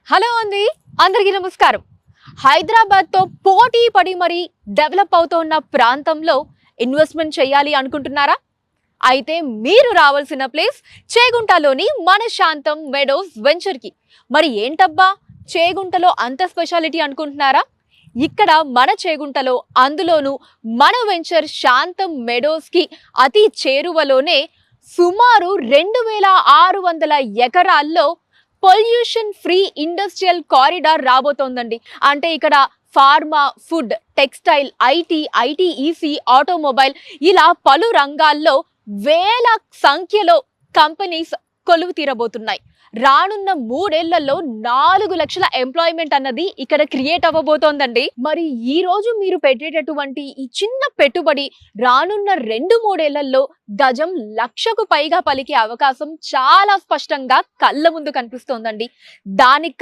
Hello అండి, అందరికీ నమస్కారం. హైదరాబాద్ తో పోటీ పడి మరి డెవలప్ అవుతున్న ప్రాంతంలో ఇన్వెస్ట్మెంట్ చేయాలి అనుకుంటున్నారా? అయితే మీరు రావాల్సిన ప్లేస్ చేగుంటలోని మన శాంతం మెడోస్ వెంచర్ కి. మరి ఏంటబ్బా చేగుంటలో అంత స్పెషాలిటీ అనుకుంటున్నారా? ఇక్కడ మన చేగుంటలో అందులోను మన వెంచర్ శాంతం మెడోస్ కి అతి చేరువలోనే సుమారు 2600 ఎకరాల్లో పొల్యూషన్ ఫ్రీ ఇండస్ట్రియల్ కారిడార్ రాబోతోందండి. అంటే ఇక్కడ pharma, food, textile, IT, automobile ఇలా పలు రంగాల్లో వేల సంఖ్యలో కంపెనీస్ కొలువు తీరబోతున్నాయి. రానున్న 3 ఏళ్లలో 4 లక్షల ఎంప్లాయ్మెంట్ అన్నది ఇక్కడ క్రియేట్ అవ్వబోతోందండి. మరి ఈ రోజు మీరు పెట్టేటటువంటి ఈ చిన్న పెట్టుబడి రానున్న 2-3 ఏళ్లలో గజం లక్షకు పైగా పలికే అవకాశం చాలా స్పష్టంగా కళ్ళ ముందు కనిపిస్తోందండి. దానికి